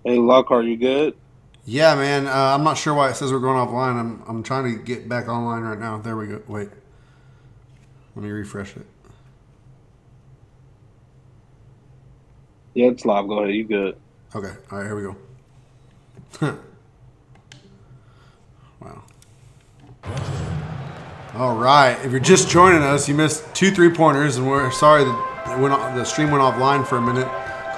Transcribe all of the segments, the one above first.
Hey, Lockhart, you good? Yeah, man. I'm not sure why it says we're going offline. I'm trying to get back online right now. There we go. Wait, let me refresh it. Yeah, it's live. Go ahead. You good? Okay. All right. Here we go. Wow. All right. If you're just joining us, you missed two 3-pointers, and we're sorry that the stream went offline for a minute.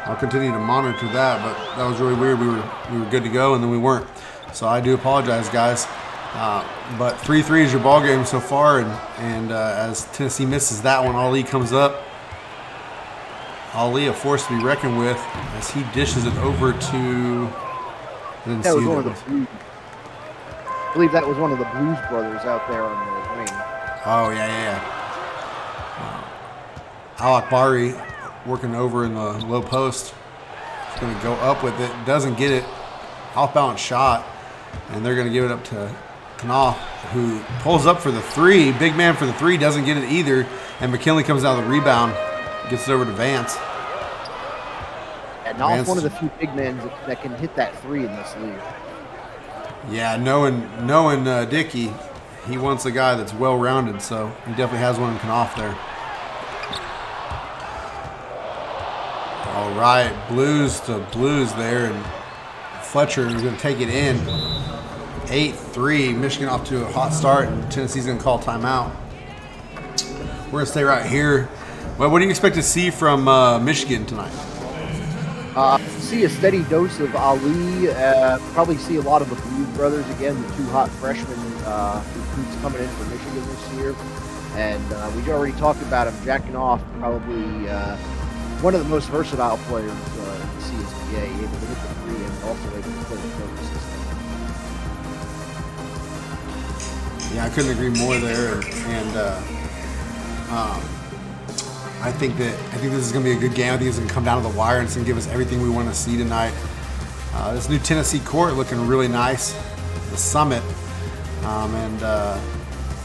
I'll continue to monitor that, but that was really weird. We were good to go, and then we weren't. So I do apologize, guys. But 3-3 is your ball game so far, and as Tennessee misses that one, Ali comes up. Ali, a force to be reckoned with, as he dishes it over to. I didn't That see was who one that of the was. Blues. I believe that was one of the Blues brothers out there on the wing. Oh yeah, yeah, yeah. Alec Bari working over in the low post. He's going to go up with it. Doesn't get it. Off balance shot, and they're going to give it up to Knopf, who pulls up for the three. Big man for the three, doesn't get it either. And McKinley comes out of the rebound, gets it over to Vance. And Knopf, one of Vance, the few big men that can hit that three in this league. yeah, knowing Dickey, he wants a guy that's well rounded, so he definitely has one in Knopf there. All right, Blues to Blues there, and Fletcher is going to take it in. 8-3. Michigan off to a hot start, and Tennessee's going to call timeout. We're going to stay right here. Well, what do you expect to see from Michigan tonight? See a steady dose of Ali. Probably see a lot of the Blues brothers again, the two hot freshmen recruits coming in for Michigan this year. And we already talked about him jacking off. Probably one of the most versatile players in the CSBA, able to hit the three and also able to play the cover system. Yeah, I couldn't agree more there, and I think this is going to be a good game. I think it's going to come down to the wire, and it's going to give us everything we want to see tonight. This new Tennessee court looking really nice, the Summit, and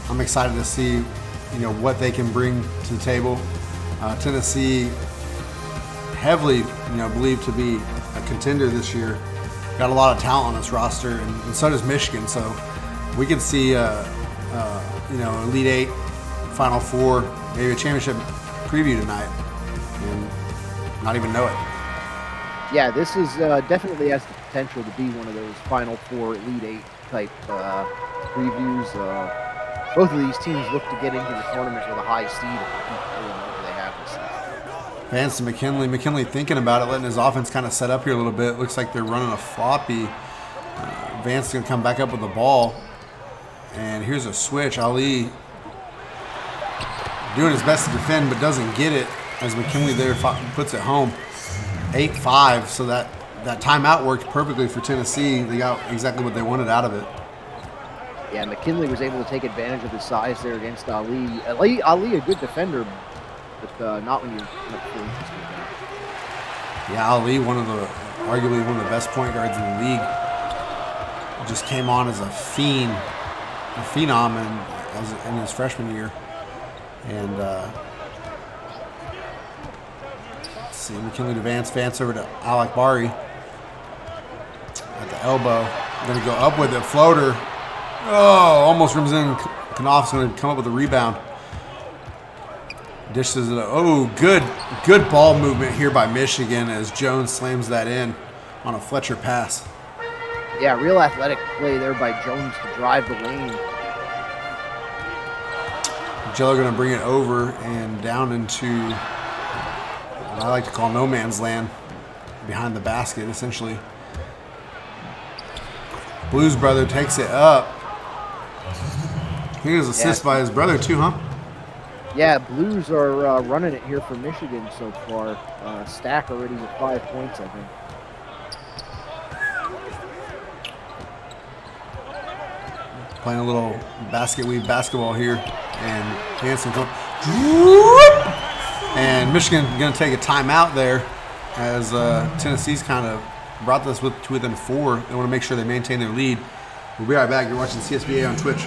I'm excited to see what they can bring to the table. Tennessee, heavily believed to be a contender this year. Got a lot of talent on this roster, and so does Michigan. So we could see Elite Eight, Final Four, maybe a championship preview tonight, and not even know it. Yeah, this is definitely has the potential to be one of those Final Four, Elite Eight type previews. Both of these teams look to get into the tournament with a high seed and keep pulling whatever they have this season. Vance to McKinley. McKinley thinking about it, letting his offense kind of set up here a little bit. Looks like they're running a floppy. Vance is going to come back up with the ball. And here's a switch. Ali doing his best to defend, but doesn't get it as McKinley there puts it home. 8-5, so that timeout worked perfectly for Tennessee. They got exactly what they wanted out of it. Yeah, McKinley was able to take advantage of his size there against Ali. Ali a good defender, but not when you're not feeling interested in that. Yeah, Ali, arguably one of the best point guards in the league, just came on as a phenom in his freshman year. And let's see, McKinley to Vance over to Alec Bari at the elbow. Going to go up with it, floater. Oh, almost rims in. Knopf's going to come up with a rebound. Dishes it. Oh, good ball movement here by Michigan as Jones slams that in on a Fletcher pass. Yeah, real athletic play there by Jones to drive the lane. Jello going to bring it over and down into what I like to call no man's land, behind the basket, essentially. Blues brother takes it up. I think it was an assist by his brother too, huh? Yeah, Blues are running it here for Michigan so far. Stack already with 5 points, I think. Playing a little basket weave basketball here, and Hanson and Michigan going to take a timeout there as Tennessee's kind of brought this to within 4. They want to make sure they maintain their lead. We'll be right back. You're watching CSBA on Twitch.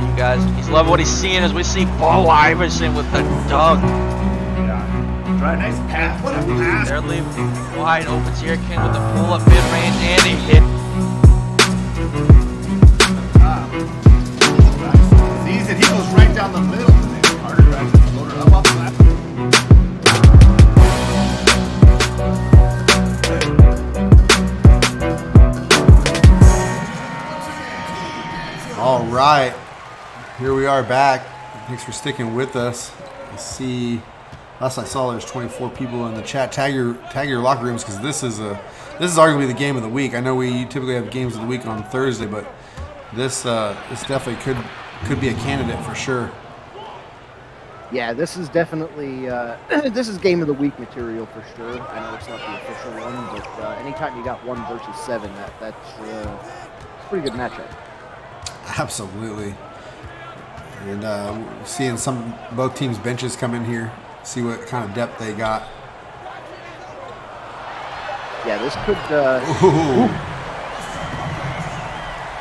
You guys, he's loving what he's seeing as we see Paul Iverson with the dunk. Right, nice pass. What a pass. They're leaving wide open. Sierkin with the pull-up mid-range, and he hit. Sees it. He goes right down the middle. Carter drives the floater up off the left. All right, here we are back. Thanks for sticking with us. I see. Last I saw, there's 24 people in the chat. Tag your locker rooms because this is arguably the game of the week. I know we typically have games of the week on Thursday, but this definitely could be a candidate for sure. Yeah, this is definitely this is game of the week material for sure. I know it's not the official one, but anytime you got 1 versus 7, that's a pretty good matchup. Absolutely. And seeing both teams' benches come in here, see what kind of depth they got. Yeah, this could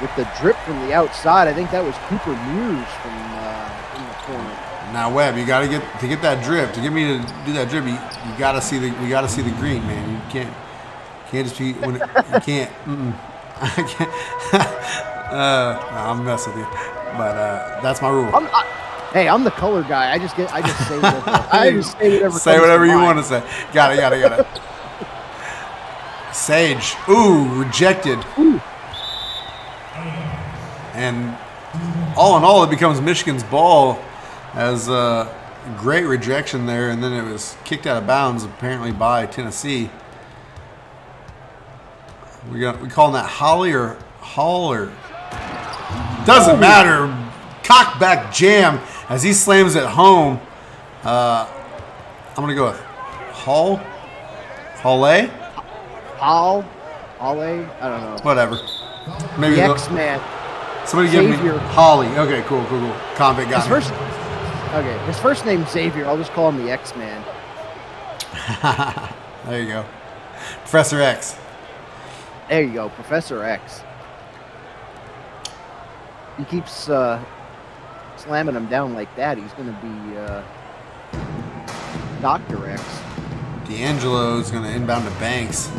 with the drip from the outside. I think that was Cooper Muse from in the corner. Now Webb, you got to get that drip. To get me to do that drip, you got to see the green, man. You can't just be when you can't. I can't. No, I'm messing with you, but that's my rule. Hey, I'm the color guy. I just say whatever. I just say whatever. Say whatever you want to say. Got it. Sage, rejected. Ooh. And all in all, it becomes Michigan's ball as a great rejection there, and then it was kicked out of bounds apparently by Tennessee. We calling that Holly or Hall or doesn't matter. Cockback jam as he slams it home. I'm gonna go with Hall. Halle? Hall? I don't know. Whatever. Maybe the X-Man. Somebody give me Holly. Okay, cool. Convict got me. His first name's Xavier. I'll just call him the X-Man. There you go. Professor X. There you go, Professor X. He keeps slamming him down like that. He's going to be Dr. X. D'Angelo's going to inbound to Banks.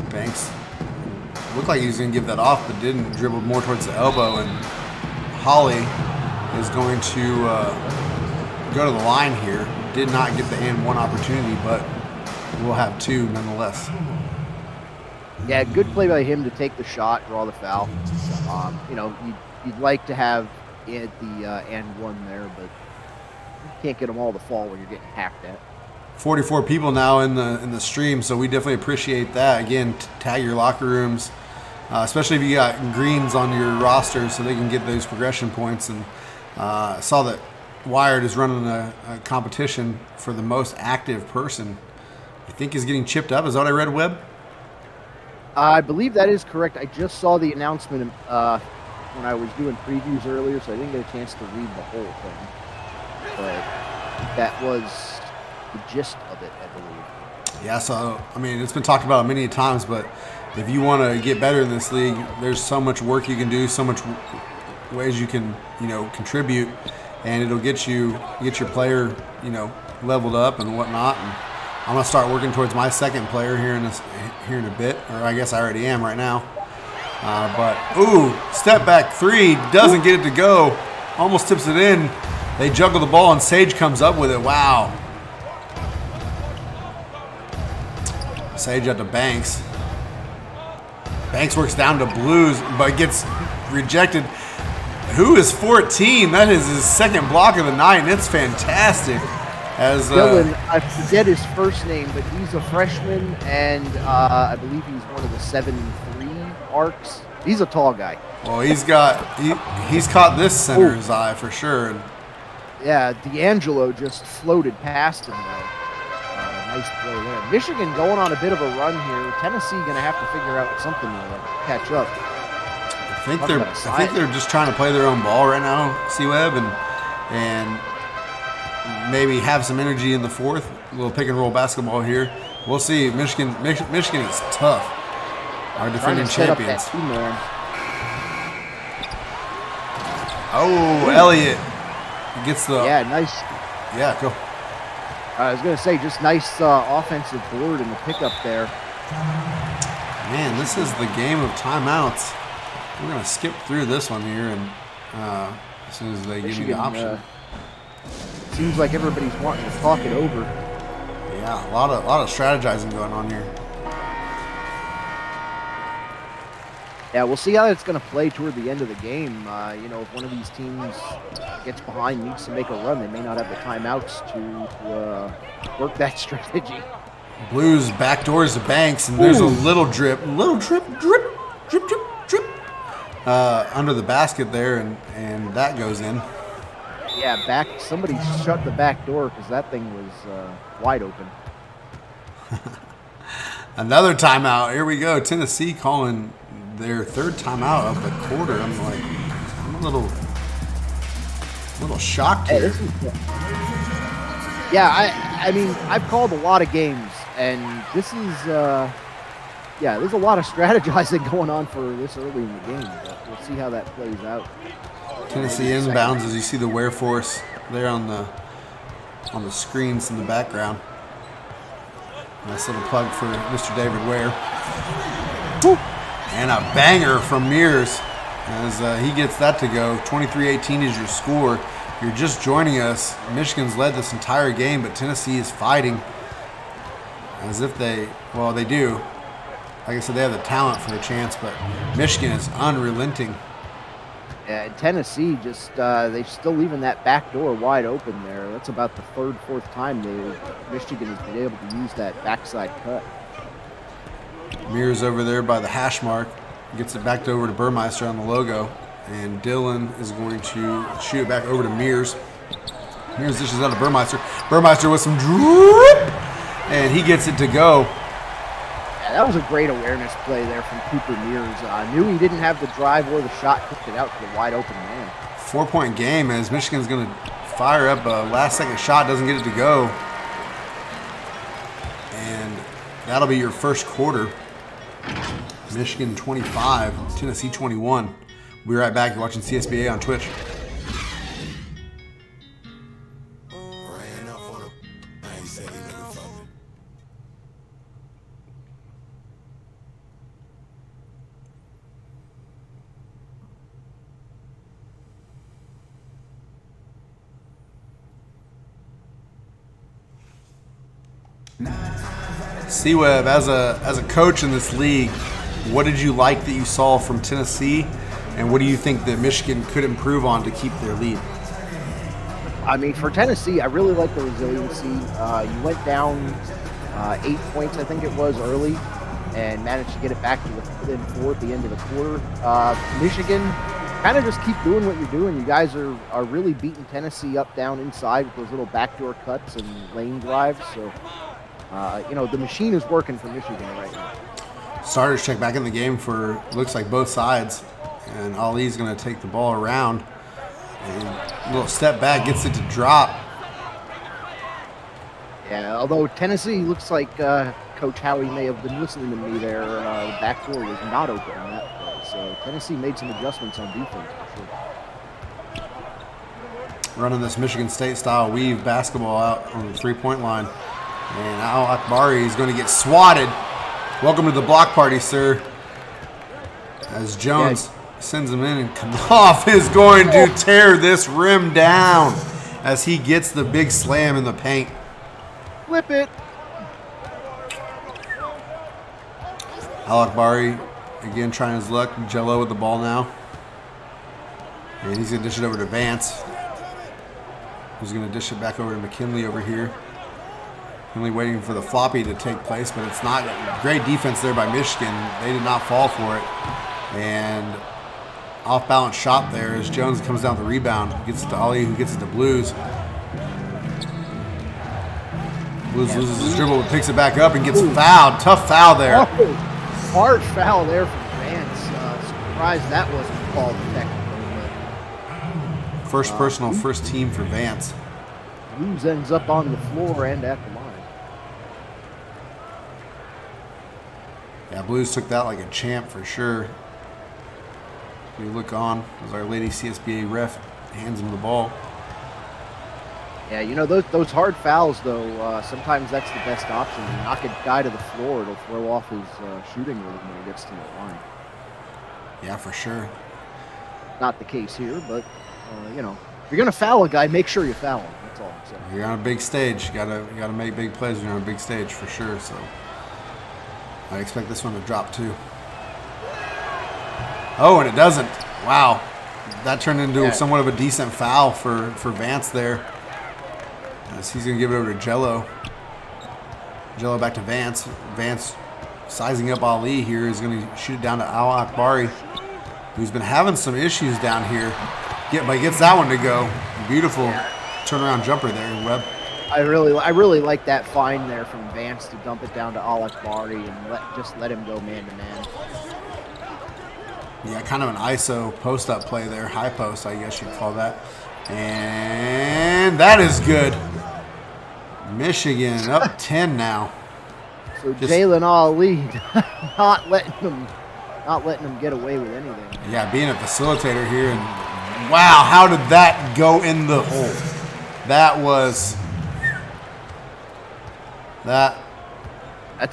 Banks looked like he was going to give that off, but didn't. Dribbled more towards the elbow, and Holly is going to go to the line here. Did not get the and one opportunity, but we'll have 2 nonetheless. Yeah, good play by him to take the shot, draw the foul. You'd like to have it the and one there, but you can't get them all to fall when you're getting hacked at. 44 people now in the stream, so we definitely appreciate that. Again, tag your locker rooms, especially if you got greens on your roster, so they can get those progression points. And I saw that Wired is running a competition for the most active person. I think is getting chipped up. Is that what I read, Webb? I believe that is correct. I just saw the announcement when I was doing previews earlier, so I didn't get a chance to read the whole thing. But that was the gist of it, I believe. Yeah, so, I mean, it's been talked about many times, but if you want to get better in this league, there's so much work you can do, so much ways you can, contribute, and it'll get your player, leveled up and whatnot. And I'm going to start working towards my second player here in a bit, or I guess I already am right now. Step back 3, doesn't get it to go, almost tips it in. They juggle the ball, and Sage comes up with it. Wow. Sage out to Banks. Banks works down to Blues, but gets rejected. Who is 14? That is his second block of the night, and it's fantastic. As Dylan, I forget his first name, but he's a freshman, and I believe he's one of the 7'3" arcs. He's a tall guy. Well, he's caught this center's eye for sure. Yeah, D'Angelo just floated past him though. Nice play there. Michigan going on a bit of a run here. Tennessee going to have to figure out something to catch up. I think they're just trying to play their own ball right now, C-Web, and maybe have some energy in the fourth. A little pick and roll basketball here. We'll see. Michigan is tough. Our defending champions. Oh, Elliott gets the. Yeah, nice. Yeah, go. I was going to say, just nice offensive board in the pickup there. Man, this is the game of timeouts. We're going to skip through this one here, and as soon as they give me the option. Seems like everybody's wanting to talk it over. Yeah, a lot of strategizing going on here. Yeah, we'll see how it's going to play toward the end of the game. If one of these teams gets behind, needs to make a run, they may not have the timeouts to work that strategy. Blues backdoors to Banks, and there's a little drip, under the basket there, and that goes in. Yeah, somebody shut the back door because that thing was wide open. Another timeout. Here we go. Tennessee calling their third timeout of the quarter. I'm a little shocked here. I mean, I've called a lot of games, and this is, there's a lot of strategizing going on for this early in the game, but we'll see how that plays out. Tennessee inbounds, as you see the Ware Force there on the screens in the background. Nice little plug for Mr. David Ware. Woo! And a banger from Mears as he gets that to go. 23-18 is your score. If you're just joining us, Michigan's led this entire game, but Tennessee is fighting as if they do. Like I said, they have the talent for a chance, but Michigan is unrelenting. Yeah, and Tennessee just, they're still leaving that back door wide open there. That's about the third, fourth time Michigan has been able to use that backside cut. Mears over there by the hash mark. Gets it back over to Burmeister on the logo. And Dillon is going to shoot it back over to Mears. Mears dishes out to Burmeister. Burmeister with some drip. And he gets it to go. Yeah, that was a great awareness play there from Cooper Mears. Knew he didn't have the drive or the shot, kicked it out to the wide open man. 4-point game as Michigan's going to fire up a last-second shot, doesn't get it to go. And that'll be your first quarter. Michigan 25, Tennessee 21. We'll be right back. You're watching CSBA on Twitch. C-Web, as a coach in this league, what did you like that you saw from Tennessee, and what do you think that Michigan could improve on to keep their lead? I mean, for Tennessee, I really like the resiliency. You went down 8 points, I think it was, early, and managed to get it back to within 4 at the end of the quarter. Michigan, kind of just keep doing what you're doing. You guys are really beating Tennessee up, down, inside with those little backdoor cuts and lane drives. So, the machine is working for Michigan right now. Starters check back in the game for, looks like, both sides. And Ali's going to take the ball around. And a little step back, gets it to drop. Yeah, although Tennessee looks like Coach Howie may have been listening to me there. The back door was not open on that play. So Tennessee made some adjustments on defense for sure. Running this Michigan State-style weave basketball out on the three-point line. And Al Akbari is going to get swatted. Welcome to the block party, sir. As Jones sends him in, and Knopf is going to tear this rim down as he gets the big slam in the paint. Flip it. Al Akbari again trying his luck. Jello with the ball now. And he's going to dish it over to Vance. Who's going to dish it back over to McKinley over here. Only waiting for the floppy to take place, but it's not. Great defense there by Michigan. They did not fall for it. And off-balance shot there as Jones comes down with the rebound. Gets it to Ali, who gets it to Blues. Blues loses his dribble, but picks it back up and gets fouled. Tough foul there. Oh, hard foul there from Vance. Surprised that wasn't called technical. First personal, first team for Vance. Blues ends up on the floor and at the line. Yeah, Blues took that like a champ for sure. We look on as our lady CSBA ref hands him the ball. Yeah, you know, those hard fouls, though, sometimes that's the best option. You knock a guy to the floor, it'll throw off his shooting rhythm when he gets to the line. Yeah, for sure. Not the case here, but, you know, if you're going to foul a guy, make sure you foul him. That's all I'm saying. You're on a big stage. You gotta make big plays when you're on a big stage for sure. So I expect this one to drop too. Oh, and it doesn't. Wow. That turned into somewhat of a decent foul for Vance there. As he's going to give it over to Jello. Jello back to Vance. Vance sizing up Ali here. He's going to shoot it down to Al Akbari, who's been having some issues down here. But he gets that one to go. Beautiful turnaround jumper there, Webb. I really like that find there from Vance to dump it down to Al Akbari and just let him go man to man. Yeah, kind of an ISO post-up play there. High post, I guess you'd call that. And that is good. Michigan up 10 now. So Jalen Ali not letting them get away with anything. Yeah, being a facilitator here. And wow, how did that go in the hole? That's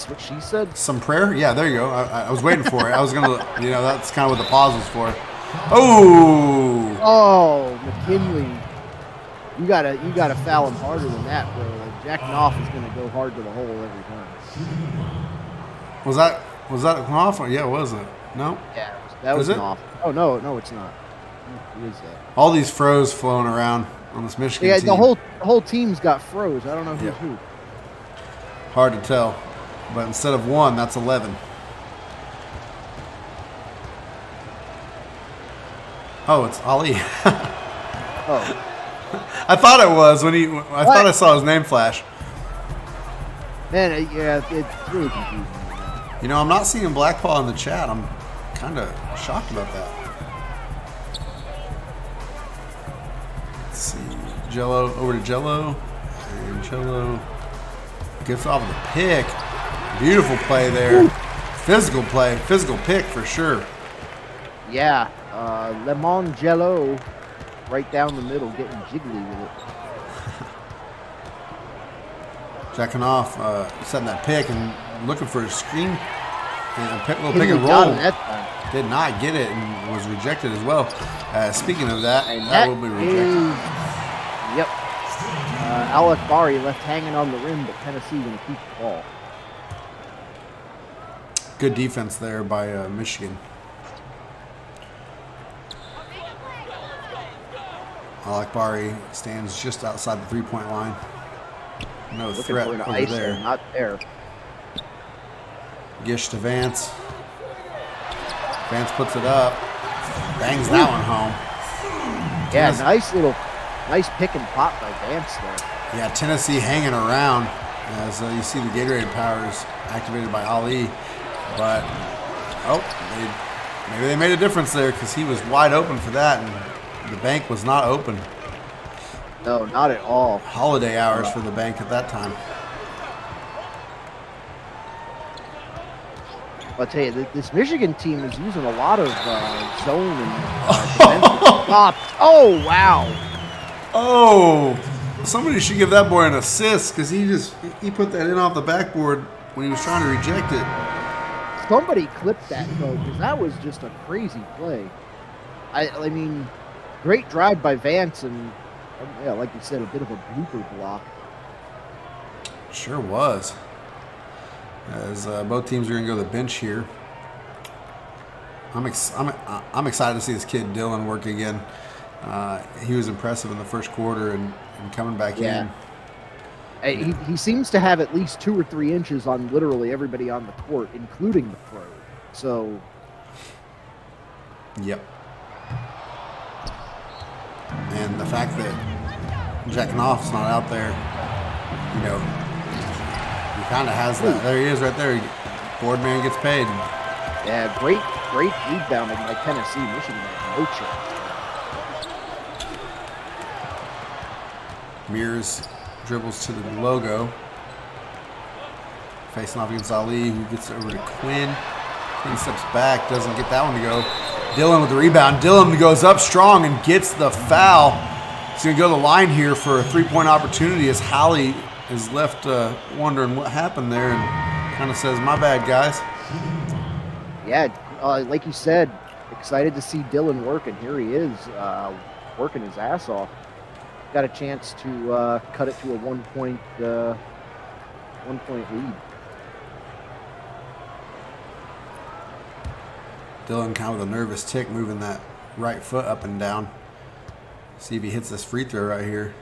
what she said? Some prayer? Yeah, there you go. I was waiting for it. I was going to, you know, that's kind of what the pause was for. Oh! Oh, McKinley. You gotta foul him harder than that, bro. Like, Jack Knopf is gonna go hard to the hole every time. Was that Knopf? Yeah, was it? No? Yeah, that was Knopf. Oh, no, it's not. Who is that? All these froze flowing around on this Michigan team. Yeah, the whole team's got froze. I don't know who's who. Hard to tell. But instead of 1, that's 11. Oh, it's Ali. Oh. I thought it was when I thought I saw his name flash. Man, it's really confusing. You know, I'm not seeing Blackpaw in the chat. I'm kind of shocked about that. Let's see. Jello, over to Jello. And Jello gets off of the pick. Beautiful play there. Ooh. Physical pick for sure. Yeah, Lemon Jello right down the middle, getting jiggly with it. Jacking off, setting that pick and looking for a screen. And a little pick and roll. Did not get it and was rejected as well. Speaking of that, that will be rejected. Yep. Al Akbari left hanging on the rim, but Tennessee going to keep the ball. Good defense there by Michigan. Al Akbari stands just outside the three-point line. No threat over there. Not there. Gish to Vance. Vance puts it up. Bangs that one home. Yeah, nice pick and pop by Vance there. Yeah, Tennessee hanging around as you see the Gatorade powers activated by Ali. But, maybe they made a difference there because he was wide open for that and the bank was not open. No, not at all. Holiday hours for the bank at that time. I'll tell you, this Michigan team is using a lot of zone and defensive stops. Oh, wow. Oh, somebody should give that boy an assist because he put that in off the backboard when he was trying to reject it. Somebody clipped that, though, because that was just a crazy play. I mean, great drive by Vance and, yeah, like you said, a bit of a blooper block. Sure was. As both teams are going to go to the bench here. I'm excited to see this kid Dylan work again. He was impressive in the first quarter and coming back in. He seems to have at least 2 or 3 inches on literally everybody on the court, including the pro. So. Yep. And the fact that Jack Knopf's not out there, you know, he kind of has that. There he is right there. Board man gets paid. Yeah, great rebounding by Tennessee. Michigan had no chance. Mears dribbles to the logo. Facing off against Ali, who gets over to Quinn. Quinn steps back, doesn't get that one to go. Dylan with the rebound. Dylan goes up strong and gets the foul. He's going to go to the line here for a three-point opportunity as Hallie is left wondering what happened there and kind of says, my bad, guys. Yeah, like you said, excited to see Dylan work, and here he is working his ass off. Got a chance to cut it to a one-point lead. Dylan kind of with a nervous tick moving that right foot up and down. See if he hits this free throw right here.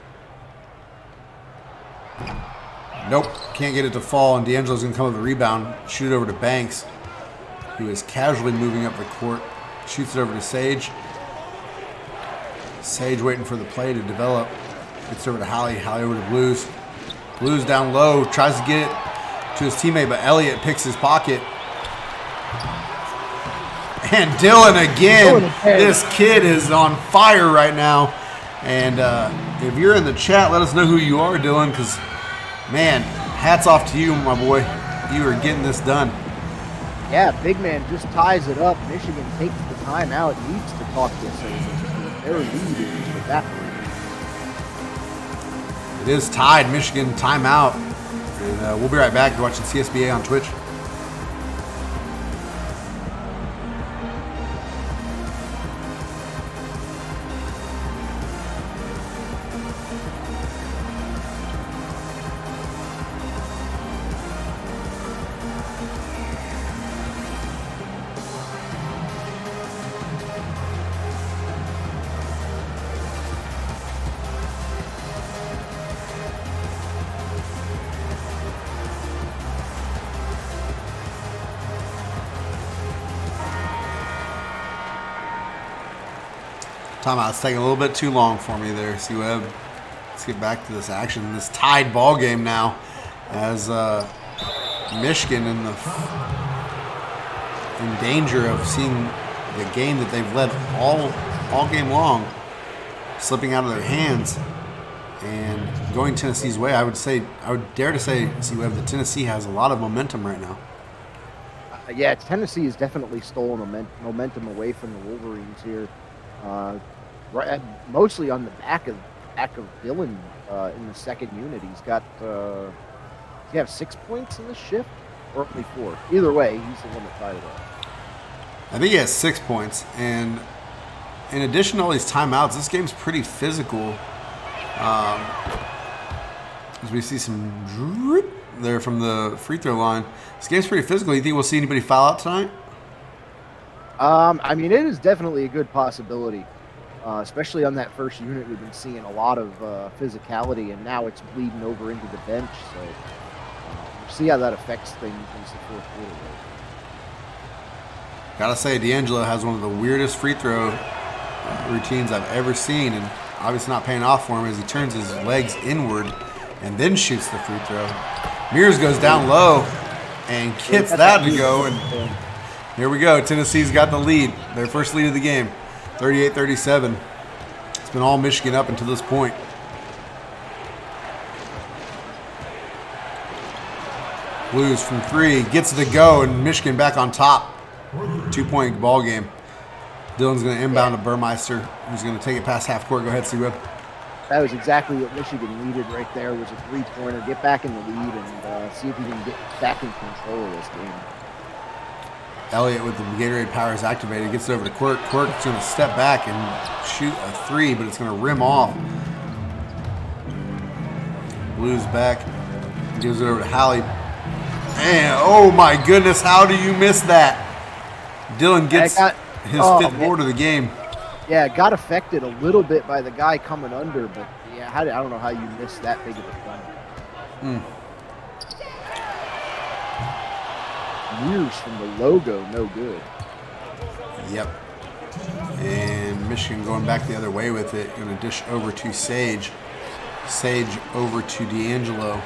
Nope, can't get it to fall, and D'Angelo's going to come with the rebound, shoot it over to Banks, who is casually moving up the court. Shoots it over to Sage. Sage waiting for the play to develop. Gets over to Hallie. Hallie over to Blues. Blues down low. Tries to get it to his teammate, but Elliott picks his pocket. And Dylan again. This kid is on fire right now. And if you're in the chat, let us know who you are, Dylan, because, man, hats off to you, my boy. You are getting this done. Yeah, big man just ties it up. Michigan takes the timeout, needs to talk this over. Their lead is with that. It is tied. Michigan timeout. And we'll be right back. You're watching CSBA on Twitch. Timeout's taking a little bit too long for me there, C-Web. Let's get back to this action. This tied ball game now as Michigan in danger of seeing the game that they've led all game long slipping out of their hands and going Tennessee's way. I would dare to say, C-Web, that Tennessee has a lot of momentum right now. Yeah, Tennessee has definitely stolen momentum away from the Wolverines here. Right, mostly on the back of Dylan in the second unit. He's got does he have 6 points in this shift or only 4? Either way, he's the one that tied it up. I think he has 6 points, and in addition to all these timeouts, this game's pretty physical. As we see some drip there from the free throw line, this game's pretty physical. You think we'll see anybody foul out tonight? I mean, it is definitely a good possibility, especially on that first unit. We've been seeing a lot of physicality, and now it's bleeding over into the bench. So we'll see how that affects things in the fourth quarter. Gotta say, D'Angelo has one of the weirdest free throw routines I've ever seen, and obviously not paying off for him as he turns his legs inward and then shoots the free throw. Mears goes down low and gets that to go, and here we go. Tennessee's got the lead, their first lead of the game, 38-37. It's been all Michigan up until this point. Blues from 3, gets it to go, and Michigan back on top. 2-point ball game. Dylan's going to inbound to Burmeister, who's going to take it past half court. Go ahead, C-Web. That was exactly what Michigan needed right there, was a three-pointer, get back in the lead, and see if he can get back in control of this game. Elliott with the Gatorade powers activated, gets it over to Quirk. Quirk's going to step back and shoot a 3, but it's going to rim off. Blues back, gives it over to Hallie. And oh my goodness, how do you miss that? Dylan gets his fifth board of the game. Yeah, got affected a little bit by the guy coming under, but yeah, I don't know how you missed that big of a play. Years from the logo, no good. Yep. And Michigan going back the other way with it. Going to dish over to Sage. Sage over to D'Angelo.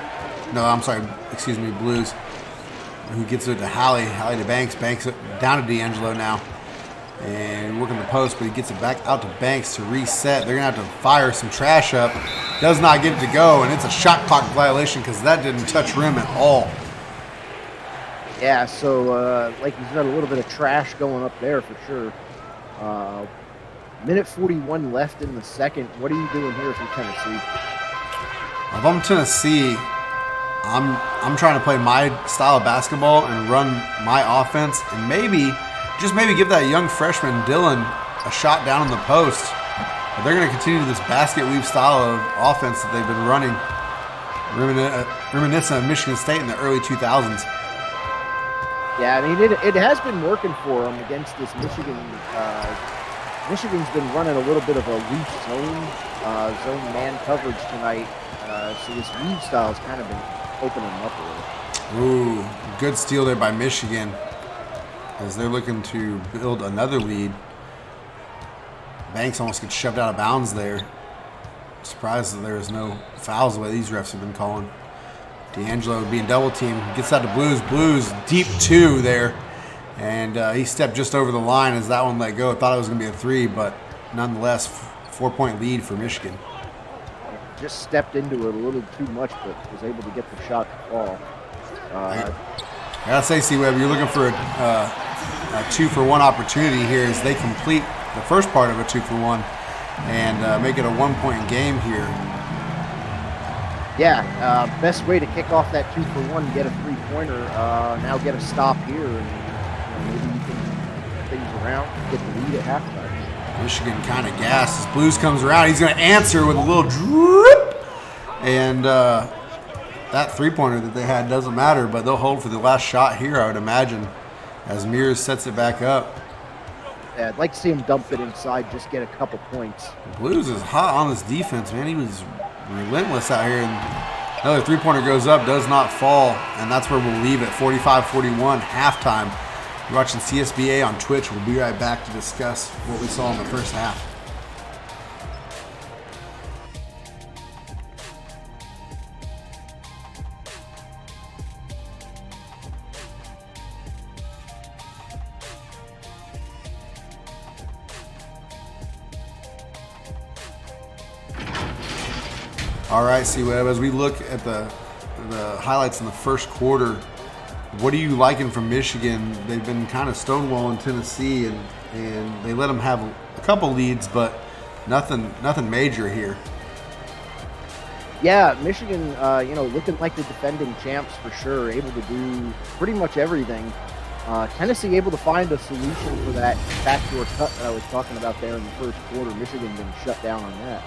No, I'm sorry. Excuse me, Blues. Who gets it to Hallie. Hallie to Banks. Banks down to D'Angelo now. And working the post, but he gets it back out to Banks to reset. They're going to have to fire some trash up. Does not get it to go, and it's a shot clock violation because that didn't touch rim at all. Yeah, so like he's got a little bit of trash going up there for sure. Minute 41 left in the second. What are you doing here if you're Tennessee? If I'm Tennessee, I'm trying to play my style of basketball and run my offense, and just maybe give that young freshman Dylan a shot down in the post. But they're going to continue this basket weave style of offense that they've been running, reminiscent of Michigan State in the early 2000s. Yeah, I mean, it has been working for them against this Michigan. Michigan's been running a little bit of a loose zone man coverage tonight. So this weave style's kind of been opening them up a little. Ooh, good steal there by Michigan as they're looking to build another lead. Banks almost gets shoved out of bounds there. Surprised that there was no fouls the way these refs have been calling. D'Angelo being double teamed, gets out to Blues. Blues deep two there. And he stepped just over the line as that one let go. Thought it was going to be a three, but nonetheless, 4-point lead for Michigan. Just stepped into it a little too much, but was able to get the shot to fall. I gotta say, C-Web, you're looking for a 2-for-1 opportunity here as they complete the first part of a 2-for-1 and make it a 1-point game here. Yeah, best way to kick off that 2-for-1, get a three-pointer. Now get a stop here, and maybe you can things around, get the lead at halftime. Michigan kind of gassed as Blues comes around. He's going to answer with a little drip. And that three-pointer that they had doesn't matter, but they'll hold for the last shot here, I would imagine, as Mears sets it back up. Yeah, I'd like to see him dump it inside, just get a couple points. Blues is hot on this defense, man. He was relentless out here. And another three-pointer goes up, does not fall, and that's where we'll leave it, 45-41, halftime. You're watching CSBA on Twitch. We'll be right back to discuss what we saw in the first half. All right, C-Web, as we look at the highlights in the first quarter, what are you liking from Michigan? They've been kind of stonewalling Tennessee, and they let them have a couple leads, but nothing major here. Yeah, Michigan, looking like the defending champs for sure, able to do pretty much everything. Tennessee able to find a solution for that backdoor cut that I was talking about there in the first quarter. Michigan been shut down on that.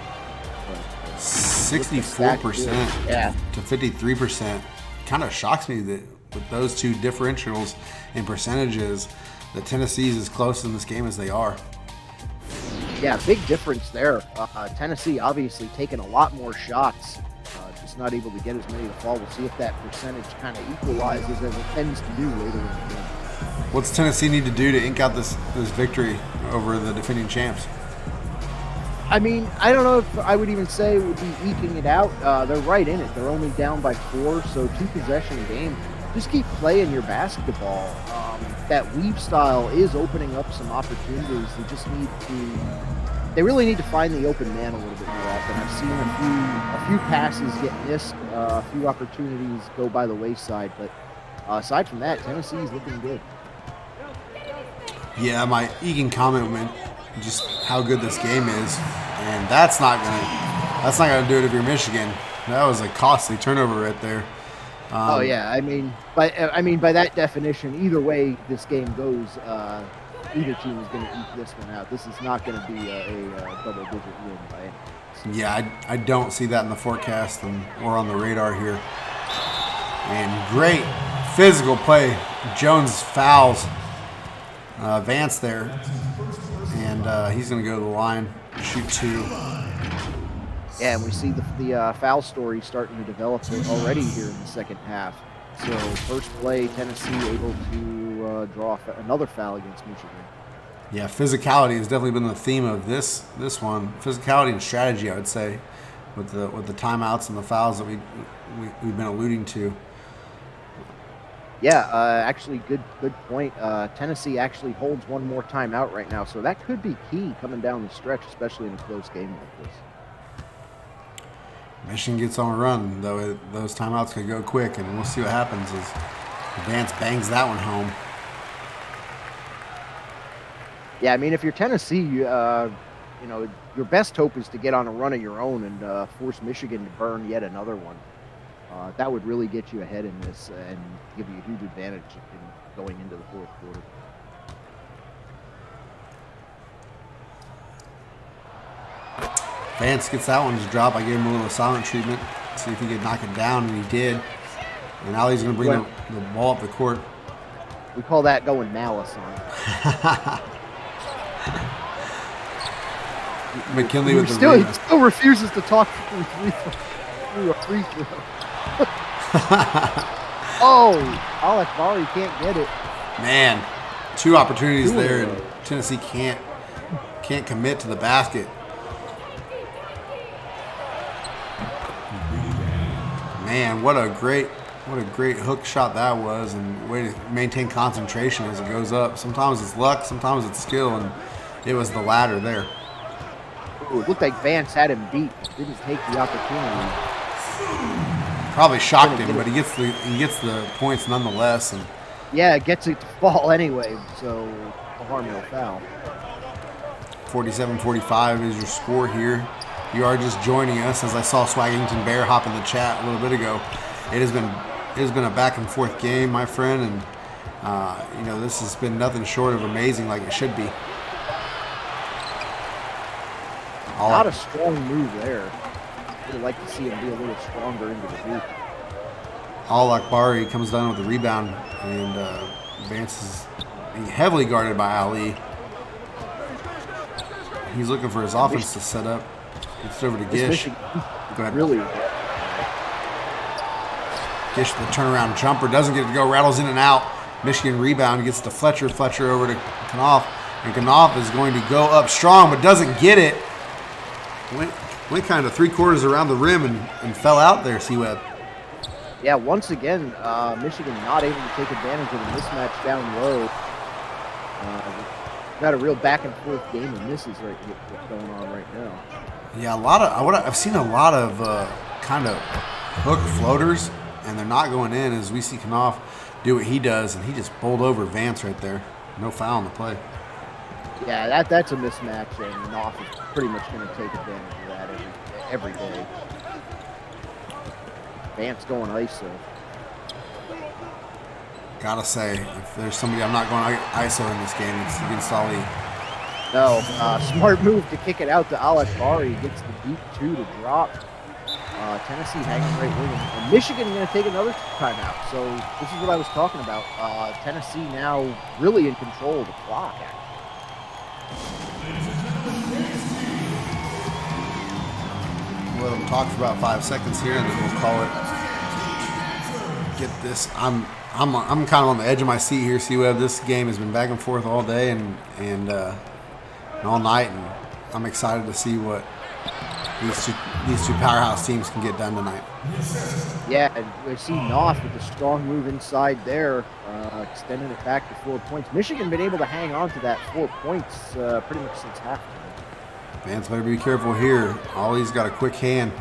64% to 53%. Kind of shocks me that with those two differentials in percentages, that Tennessee's as close in this game as they are. Yeah, big difference there. Tennessee obviously taking a lot more shots, just not able to get as many to fall. We'll see if that percentage kind of equalizes as it tends to do later in the game. What's Tennessee need to do to ink out this victory over the defending champs? I mean, I don't know if I would even say it would be eking it out. They're right in it. They're only down by 4, so 2-possession game. Just keep playing your basketball. That weave style is opening up some opportunities. They really need to find the open man a little bit more often. I've seen a few passes get missed, a few opportunities go by the wayside, but aside from that, Tennessee's looking good. Yeah, my eking comment meant just how good this game is, and that's not gonna do it if you're Michigan. That was a costly turnover right there. Oh yeah, I mean by that definition, either way this game goes, either team is going to eke this one out. This is not going to be a double-digit win by any means. Yeah, I don't see that in the forecast or on the radar here. And great physical play. Jones fouls Vance there, and he's going to go to the line, shoot 2. Yeah, and we see the foul story starting to develop already here in the second half. So first play, Tennessee able to draw another foul against Michigan. Yeah, physicality has definitely been the theme of this one. Physicality and strategy, I would say, with the timeouts and the fouls that we've been alluding to. Yeah, actually, good point. Tennessee actually holds one more timeout right now, so that could be key coming down the stretch, especially in a close game like this. Michigan gets on a run, though those timeouts could go quick, and we'll see what happens as Vance bangs that one home. Yeah, I mean, if you're Tennessee, you know, your best hope is to get on a run of your own and force Michigan to burn yet another one. That would really get you ahead in this and give you a huge advantage in going into the fourth quarter. Vance gets that one to drop. I gave him a little silent treatment, see if he could knock it down, and he did. And now he's going to bring the ball up the court. We call that going malice on it. McKinley with the he still refuses to talk through a free throw. Oh, Alec Bari can't get it. Man, 2 opportunities there, and Tennessee can't commit to the basket. Man, what a great hook shot that was, and way to maintain concentration as it goes up. Sometimes it's luck, sometimes it's skill, and it was the latter there. Ooh, it looked like Vance had him beat. Didn't take the opportunity. Probably shocked him, but he gets the points nonetheless. And yeah, it gets it to fall anyway, so no harm, no foul. 47-45 is your score here. You are just joining us, as I saw Swaggington Bear hop in the chat a little bit ago. It has been a back and forth game, my friend, and you know, this has been nothing short of amazing, like it should be. Not a strong move there. Would like to see him be a little stronger into the hoop. Al-Akbari comes down with the rebound, and Vance is being heavily guarded by Ali. He's looking for his offense to set up. Gets it over to Gish. Go ahead. Really? Gish, the turnaround jumper, doesn't get it to go, rattles in and out. Michigan rebound, gets to Fletcher. Fletcher over to Knopf. And Knopf is going to go up strong, but doesn't get it. Went kind of 3/4 around the rim and fell out there, C-Web. Yeah, once again, Michigan not able to take advantage of the mismatch down low. Got a real back and forth game of misses what's going on right now. Yeah, I've seen a lot of kind of hook floaters, and they're not going in, as we see Knopf do what he does, and he just bowled over Vance right there. No foul on the play. Yeah, that's a mismatch, and Knopf is pretty much going to take advantage of that every day. Vance going ISO. Gotta say, if there's somebody I'm not going ISO in this game, it's against Ali. No, smart move to kick it out to Alec Bari. Gets the deep 2 to drop. Tennessee hanging right with him. And Michigan going to take another timeout. So this is what I was talking about. Tennessee now really in control of the clock, actually. We'll let them talk for about 5 seconds here, and then we'll call it. Get this. I'm kind of on the edge of my seat here, C-Web. This game has been back and forth all day and all night, and I'm excited to see what these two powerhouse teams can get done tonight. Yeah, and we see Knopf with a strong move inside there, extending it back to 4 points. Michigan been able to hang on to that 4 points pretty much since halftime. Vance better be careful here. Ollie's got a quick hand.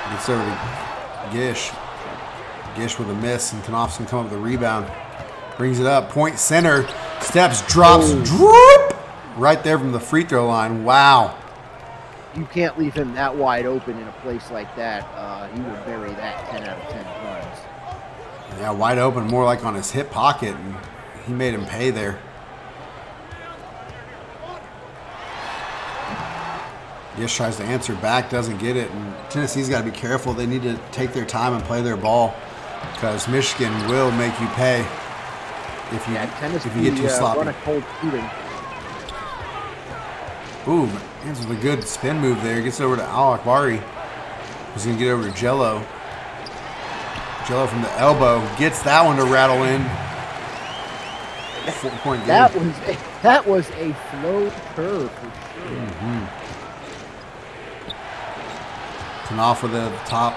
Gets over to Gish. Gish with a miss, and Knopf can come up with a rebound. Brings it up, point center, steps, drops, droop! Right there from the free throw line. Wow. You can't leave him that wide open in a place like that. He will bury that 10 out of 10 times. Yeah, wide open, more like on his hip pocket, and he made him pay there. Gish tries to answer back, doesn't get it, and Tennessee's got to be careful. They need to take their time and play their ball, because Michigan will make you pay if you get too sloppy. Run a cold shooting. Ooh, hands with a good spin move there. Gets over to Al-Akbari, who's going to get over to Jello. Jello from the elbow gets that one to rattle in. 4-point game. That was a flow curve for sure. Mm-hmm. Knopf with the top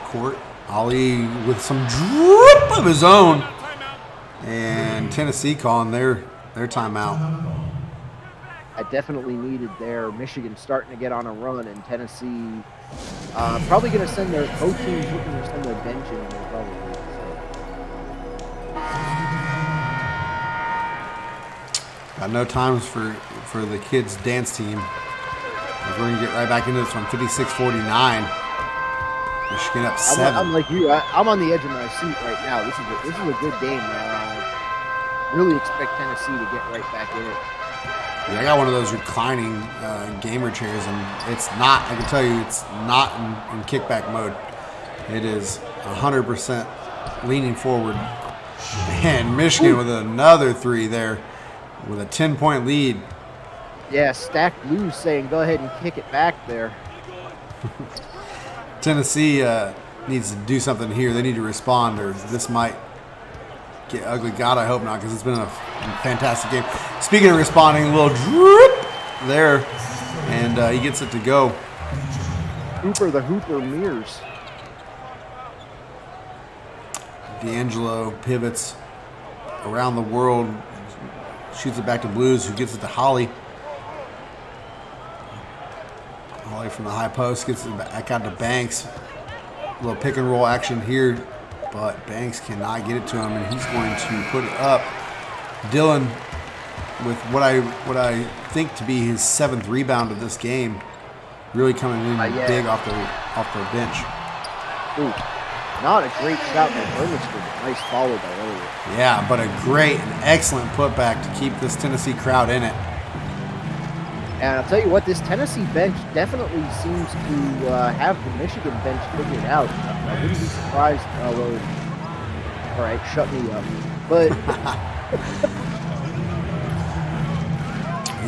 court. Ali with some droop of his own. And Tennessee calling their timeout. I definitely needed there. Michigan starting to get on a run, and Tennessee probably going to send both teams looking to send their bench in there probably. Got no times for the kids' dance team. We're going to get right back into this one, 56-49. Michigan up 7. I'm like you. I'm on the edge of my seat right now. This is a good game. Really expect Tennessee to get right back in it. Yeah, I got one of those reclining gamer chairs, and it's not, I can tell you, it's not in kickback mode. It is 100% leaning forward. And Michigan with another 3 there with a 10-point lead. Yeah, Stack Blues saying go ahead and kick it back there. Tennessee needs to do something here. They need to respond, or this might get ugly. God, I hope not, because it's been a fantastic game. Speaking of responding, a little drip there, and he gets it to go. Hooper the Hooper Mears. D'Angelo pivots around the world, shoots it back to Blues, who gets it to Holly. Holly from the high post gets it back out to Banks. A little pick and roll action here, but Banks cannot get it to him, and he's going to put it up. Dillon with what I think to be his 7th rebound of this game, really coming in big off the bench. Ooh, not a great shot by Burmester. Nice follow by Elliott. Yeah, but a great and excellent putback to keep this Tennessee crowd in it. And I'll tell you what, this Tennessee bench definitely seems to have the Michigan bench figured out. I wouldn't be surprised. All right, shut me up. But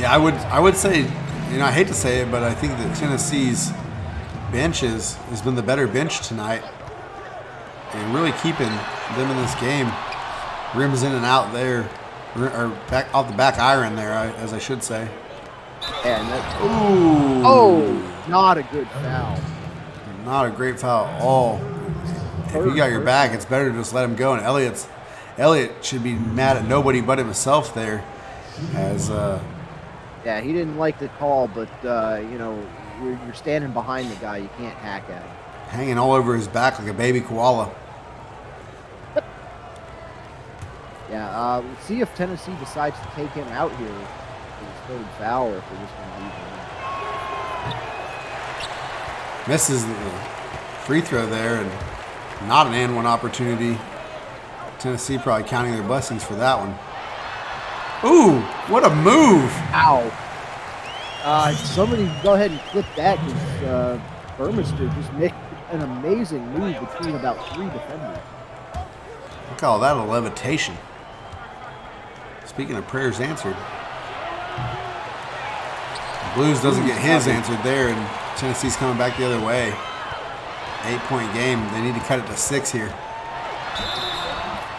yeah, I would say, I hate to say it, but I think that Tennessee's bench has been the better bench tonight, and really keeping them in this game. Rims in and out there, or back off the back iron there, as I should say. And that's, ooh, not a good foul. Not a great foul at all. If you got your back, it's better to just let him go. And Elliott should be mad at nobody but himself there. Yeah, he didn't like the call, but you're standing behind the guy. You can't hack at him. Hanging all over his back like a baby koala. Yeah, let's see if Tennessee decides to take him out here for his 3rd foul, or if they're just going to leave him. Misses the free throw there, and not an and one opportunity. Tennessee probably counting their blessings for that one. Ooh, what a move! Ow. Somebody go ahead and clip that, because Burmester just made an amazing move between about 3 defenders. I call that a levitation. Speaking of prayers answered. Blues doesn't get his answered there, and Tennessee's coming back the other way. 8-point game. They need to cut it to 6 here.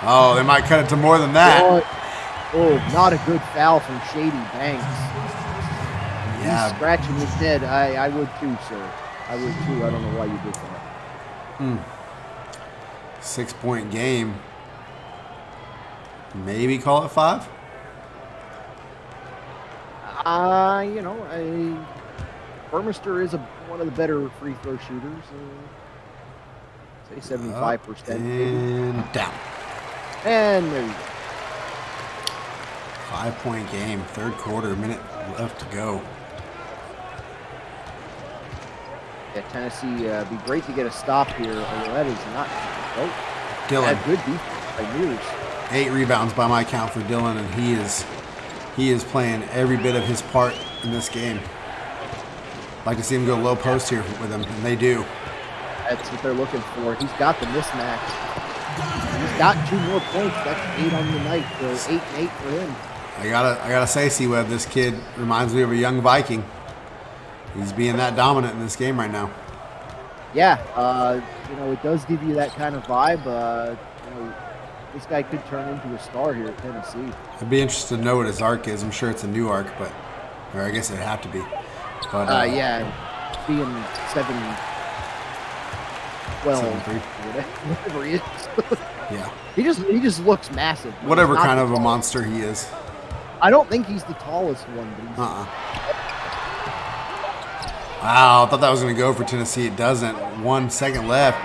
Oh, they might cut it to more than that. Oh, not a good foul from Shady Banks. Yeah. He's scratching his head. I would too, sir. I would too. I don't know why you did that. 6-point game. Maybe call it 5? Burmester is one of the better free throw shooters. Say 75%. And down. And there you go. 5-point game, 3rd quarter, minute left to go. Yeah, Tennessee, be great to get a stop here. Although that is not. Oh, Dillon. good defense by Mears. 8 rebounds by my count for Dillon, and he is playing every bit of his part in this game. Like to see him go low post here with him, and they do. That's what they're looking for. He's got the mismatch. He's got 2 more points. That's 8 on the night. So 8 and 8 for him. I gotta say, Csba, this kid reminds me of a young Viking. He's being that dominant in this game right now. Yeah, it does give you that kind of vibe. This guy could turn into a star here at Tennessee. I'd be interested to know what his arc is. I'm sure it's a new arc, or I guess it'd have to be. But being 7'12", 7'3". whatever he is. Yeah. He just looks massive. Whatever kind of a monster he is. I don't think he's the tallest one, but he's Wow, I thought that was going to go for Tennessee. It doesn't. 1 second left.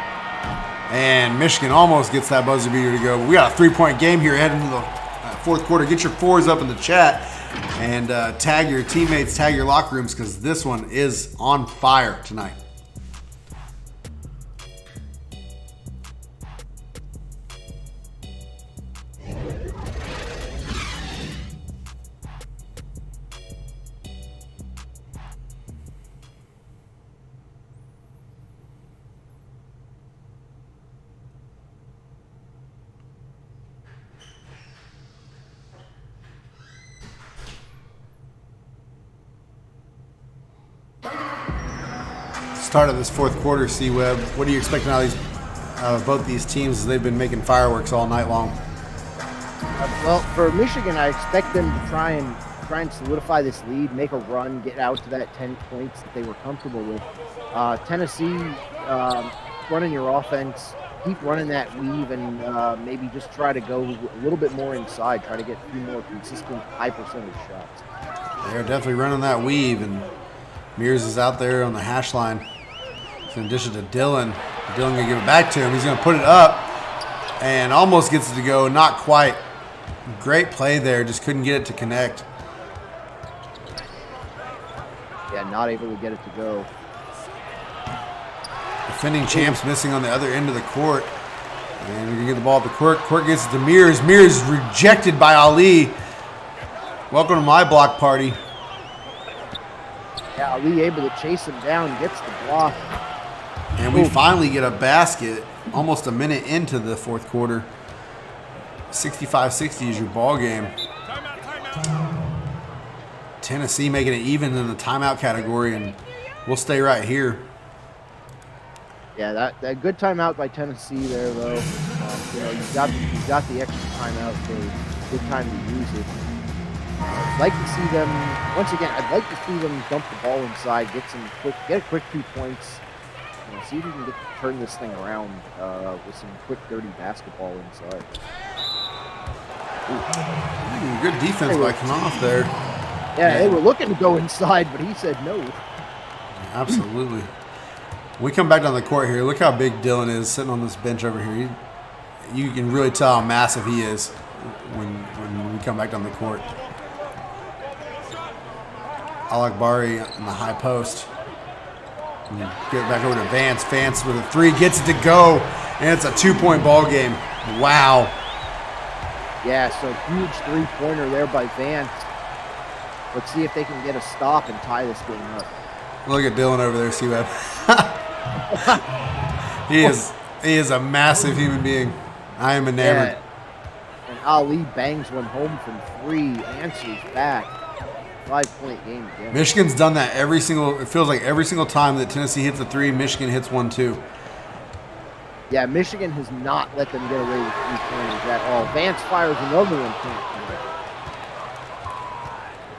And Michigan almost gets that buzzer beater to go. But we got a 3-point game here heading into the 4th quarter. Get your 4s up in the chat. And tag your teammates, tag your locker rooms, because this one is on fire tonight. Start of this fourth quarter, C-Web. What are you expecting out of both these teams as they've been making fireworks all night long? Well, for Michigan, I expect them to try and solidify this lead, make a run, get out to that 10 points that they were comfortable with. Tennessee, running your offense, keep running that weave, and maybe just try to go a little bit more inside, try to get a few more consistent, high percentage shots. They're definitely running that weave, and Mears is out there on the hash line. He's going to dish it to Dylan. Dylan going to give it back to him. He's going to put it up and almost gets it to go. Not quite. Great play there. Just couldn't get it to connect. Yeah, not able to get it to go. Defending champs missing on the other end of the court. And we're going to get the ball at the court. Court gets it to Mears. Mears rejected by Ali. Welcome to my block party. Yeah, Ali able to chase him down, gets the block. And we finally get a basket almost a minute into the fourth quarter. 65-60 is your ball game. Tennessee making it even in the timeout category, and we'll stay right here. Yeah, that good timeout by Tennessee there, though. You've got the extra timeout, so good time to use it. I'd like to see them once again. I'd like to see them dump the ball inside, get a quick 2 points. See if we can turn this thing around with some quick, dirty basketball inside. Good defense by Knopf there. Yeah, they were looking to go inside, but he said no. Absolutely. We come back down the court here. Look how big Dylan is sitting on this bench over here. You can really tell how massive he is when we come back down the court. Al-Akbari in the high post. And get it back over to Vance. Vance with a three, gets it to go, and it's a 2-point ball game. Wow. Yeah, so huge three-pointer there by Vance. Let's see if they can get a stop and tie this game up. Look at Dylan over there, C-Web. He is a massive human being. I am enamored. Yeah. And Ali bangs one home from three, answers back. 5-point game again. Michigan's done that it feels like every single time that Tennessee hits a three, Michigan hits one too. Yeah, Michigan has not let them get away with 3 pointers at all. Vance fires another one.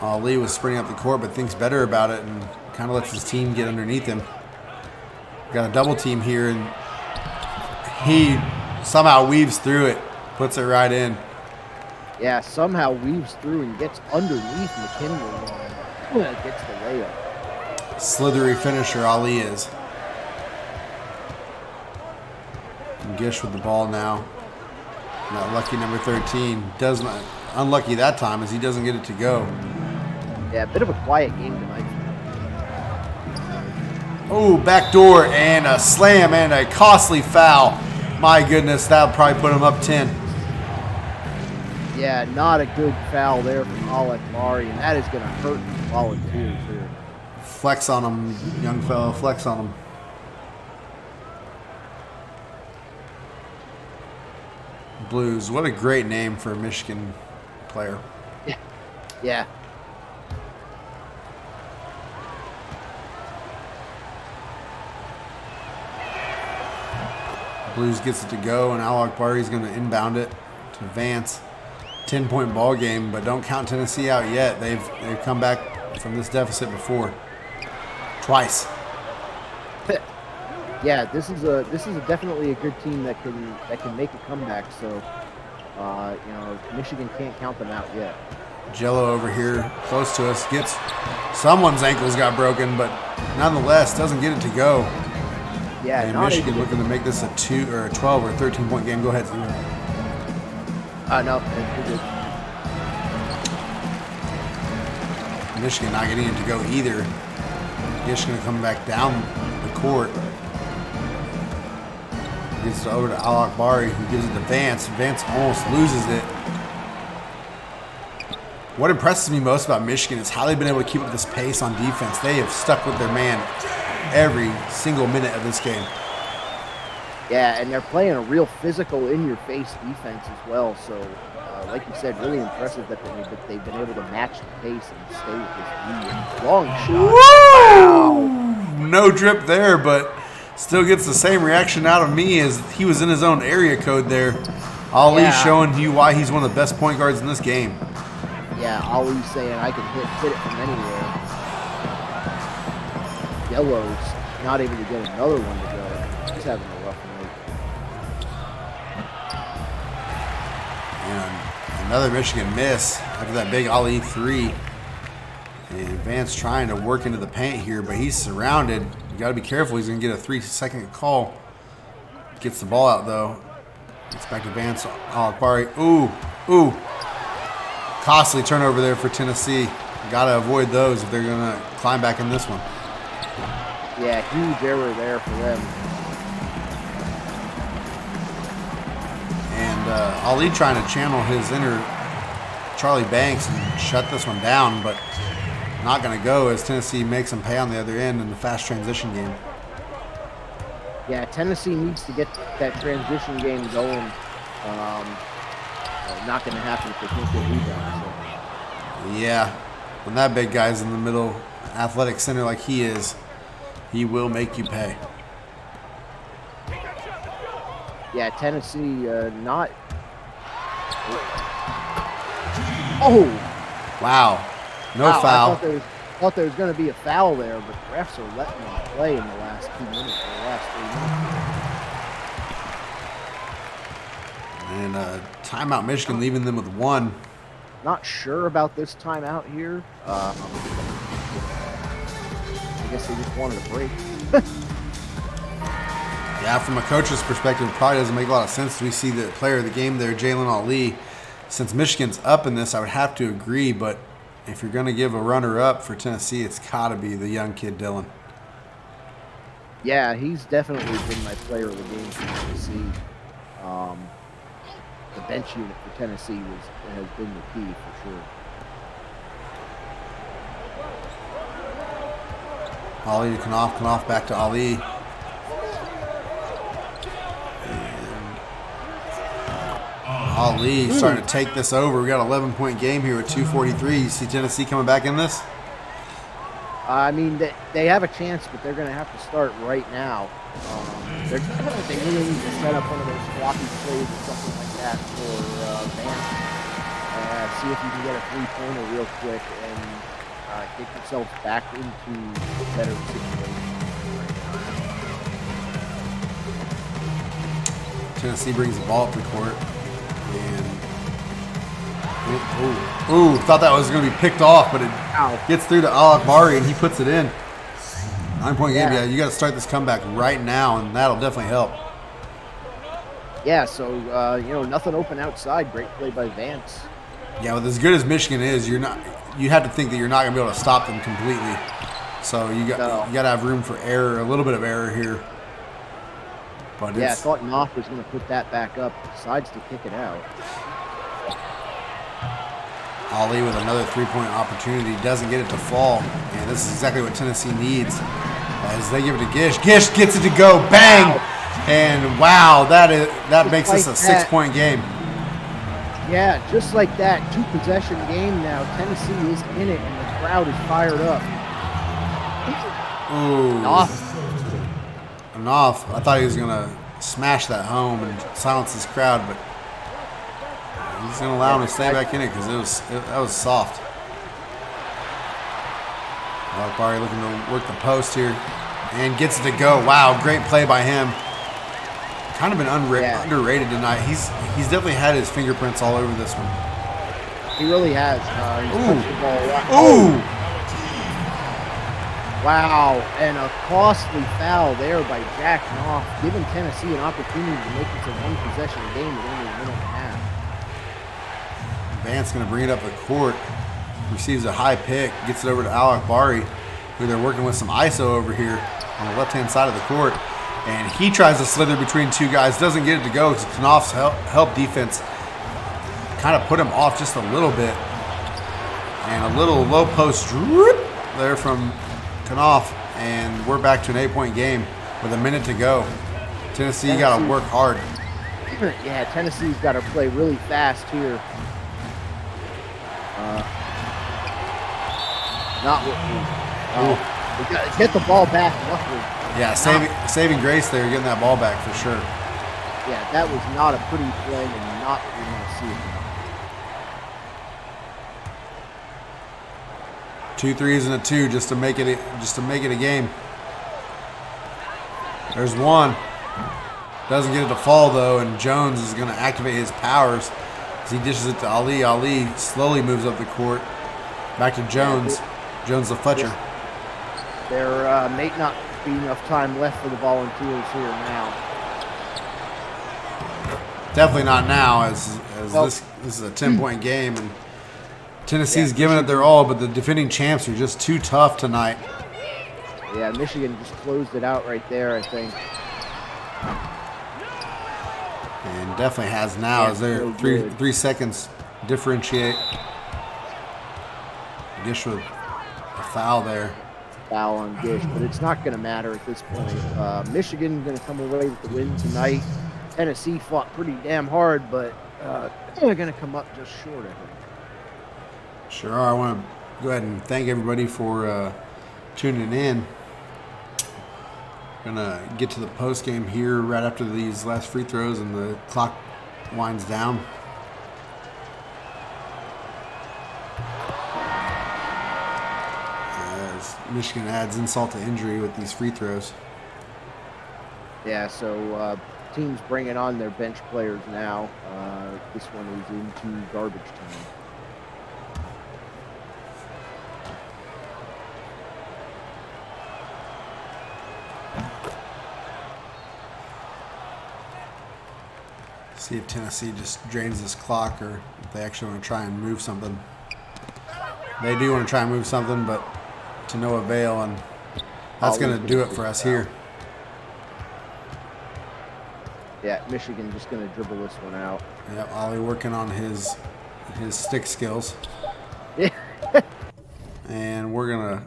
Ali was sprinting up the court, but thinks better about it and kind of lets his team get underneath him. Got a double team here, and he somehow weaves through it, puts it right in. Yeah, somehow weaves through and gets underneath McKinley and gets the layup. Slithery finisher, Ali is. And Gish with the ball now. And that lucky number 13 does not, unlucky that time as he doesn't get it to go. Yeah, a bit of a quiet game tonight. Oh, backdoor and a slam and a costly foul. My goodness, that'll probably put him up 10. Yeah, not a good foul there from Al-Akbari, and that is going to hurt the Volunteers here. Flex on him, young fellow. Flex on him. Blues. What a great name for a Michigan player. Yeah. Yeah. Blues gets it to go, and Al-Akbari is going to inbound it to Vance. 10-point ball game, but don't count Tennessee out yet. They've come back from this deficit before, twice. Yeah, this is definitely a good team that can make a comeback. So, Michigan can't count them out yet. Jello over here, close to us, gets someone's ankles got broken, but nonetheless doesn't get it to go. Yeah, and Michigan looking to make this a 2 or a 12 or 13-point game. Go ahead, Steve. No, Michigan not getting it to go either. Gish going to come back down the court. Gets it over to Al-Akbari, who gives it to Vance. Vance almost loses it. What impresses me most about Michigan is how they've been able to keep up this pace on defense. They have stuck with their man every single minute of this game. Yeah, and they're playing a real physical, in-your-face defense as well. So, like you said, really impressive that they've been able to match the pace and stay with this lead. Long shot. Wow! No drip there, but still gets the same reaction out of me as he was in his own area code there. Ali showing you why he's one of the best point guards in this game. Yeah, Ali's saying I can hit it from anywhere. Yellow's not able to get another one to go. He's having a rough night. And another Michigan miss after that big Ali three. And Vance trying to work into the paint here, but he's surrounded. You got to be careful. He's going to get a 3-second call. Gets the ball out, though. Gets back to Vance. Al-Akbari. Ooh. Costly turnover there for Tennessee. Got to avoid those if they're going to climb back in this one. Yeah, huge error there for them. And Ali trying to channel his inner Charlie Banks and shut this one down, but not going to go as Tennessee makes him pay on the other end in the fast transition game. Yeah, Tennessee needs to get that transition game going. Not going to happen if they can't get rebounds. So. Yeah, when that big guy's in the middle, athletic center like he is, he will make you pay. Yeah, Tennessee not. Oh! Wow. No foul. I thought there was going to be a foul there, but the refs are letting them play in the last 2 minutes, or the last 3 minutes. And timeout Michigan leaving them with one. Not sure about this timeout here. I guess they just wanted a break. Yeah, from a coach's perspective, it probably doesn't make a lot of sense. We see the player of the game there, Jalen Ali. Since Michigan's up in this, I would have to agree, but if you're going to give a runner-up for Tennessee, it's got to be the young kid, Dylan. Yeah, he's definitely been my player of the game for Tennessee. The bench unit for Tennessee has been the key for sure. Ali to Knopf back to Ali. And Ali starting to take this over. We got an 11-point game here with 2:43. You see Tennessee coming back in this? I mean, they have a chance, but they're going to have to start right now. They really need to set up one of those floppy plays or something like that for Vance. See if you can get a three-pointer real quick and get yourselves back into a better situation. Tennessee brings the ball up the court. And thought that was going to be picked off, but it gets through to Al-Akbari and he puts it in. 9-point game. Yeah, you got to start this comeback right now, and that'll definitely help. Yeah, so nothing open outside. Great play by Vance. Yeah, with as good as Michigan is, you have to think that you're not going to be able to stop them completely. So you got to have room for error, a little bit of error here. But I thought Knopf was going to put that back up. Decides to kick it out. Ali with another three-point opportunity, doesn't get it to fall, and this is exactly what Tennessee needs as they give it to Gish. Gish gets it to go, bang, and wow, that makes this a 6-point game. Yeah, just like that, 2-possession game now. Tennessee is in it, and the crowd is fired up. Ooh, Knopf. I thought he was gonna smash that home and silence his crowd, but he's going to allow him to stay back in it because that was soft. Al-Akbari looking to work the post here and gets it to go. Wow, great play by him. Kind of been underrated tonight. He's definitely had his fingerprints all over this one. He really has. He's touched the ball a lot. Ooh! Wow, and a costly foul there by Jack Knopf, giving Tennessee an opportunity to make it a one-possession game with only a minute and a half. Vance going to bring it up the court. receives a high pick, gets it over to Alec Bari, who they're working with some ISO over here on the left-hand side of the court. And he tries to slither between two guys, doesn't get it to go because Knopf's help defense kind of put him off just a little bit. And a little low post droop there from Knopf, and we're back to an 8-point game with a minute to go. Tennessee got to work hard. Yeah, Tennessee's got to play really fast here. Not with we got to get the ball back. Luckily. Yeah, saving grace there, getting that ball back for sure. Yeah, that was not a pretty play, and not what we want to see it. 2 threes and a 2 just to make it a game. There's one. Doesn't get it to fall though, and Jones is going to activate his powers as he dishes it to Ali. Ali slowly moves up the court. Back to Jones. Jones to Fletcher. There may not be enough time left for the Volunteers here now. Definitely not now, as this is a 10-point game, and Tennessee's giving it their all, but the defending champs are just too tough tonight. Yeah, Michigan just closed it out right there, I think. And definitely has now, as they're 3 seconds differentiate. Gish with a foul there. Foul on Gish, but it's not going to matter at this point. Michigan going to come away with the win tonight. Tennessee fought pretty damn hard, but they're going to come up just short, I think. Sure are. I want to go ahead and thank everybody for tuning in. Gonna get to the post game here right after these last free throws and the clock winds down. As Michigan adds insult to injury with these free throws. Yeah, so teams bringing on their bench players now. This one is into garbage time. See if Tennessee just drains this clock or if they actually want to try and move something. They do want to try and move something, but to no avail, and that's going to do it for us here. Yeah, Michigan just going to dribble this one out. Yep, Ollie working on his stick skills. Yeah. And we're going to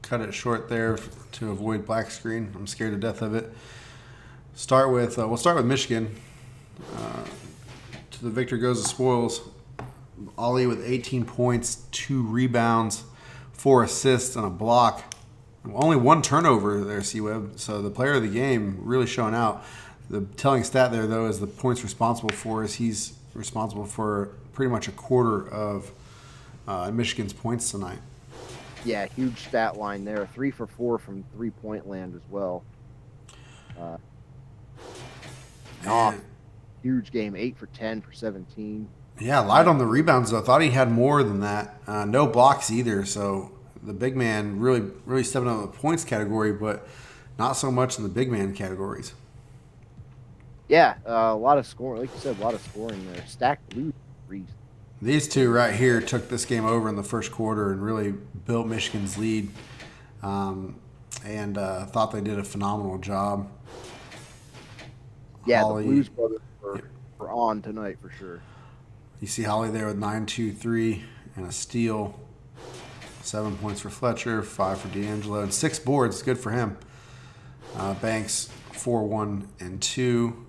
cut it short there to avoid black screen. I'm scared to death of it. We'll start with Michigan. To the victor goes the spoils. Ollie with 18 points, 2 rebounds, 4 assists, and a block. Only 1 turnover there, C-Web. So the player of the game really showing out. The telling stat there, though, is the points responsible for is he's responsible for pretty much a quarter of Michigan's points tonight. Yeah, huge stat line there. 3 for 4 from three-point land as well. Huge game, 8 for 10 for 17. Yeah, light on the rebounds, though. I thought he had more than that. No blocks either, so the big man really stepping up in the points category, but not so much in the big man categories. Yeah, a lot of scoring. Like you said, a lot of scoring there. Stacked blue threes. These two right here took this game over in the first quarter and really built Michigan's lead, and thought they did a phenomenal job. Yeah, Holly, the Blues brothers were on tonight for sure. You see Holly there with 9-2-3 and a steal. 7 points for Fletcher, 5 for D'Angelo, and 6 boards. Good for him. Banks 4-1-2,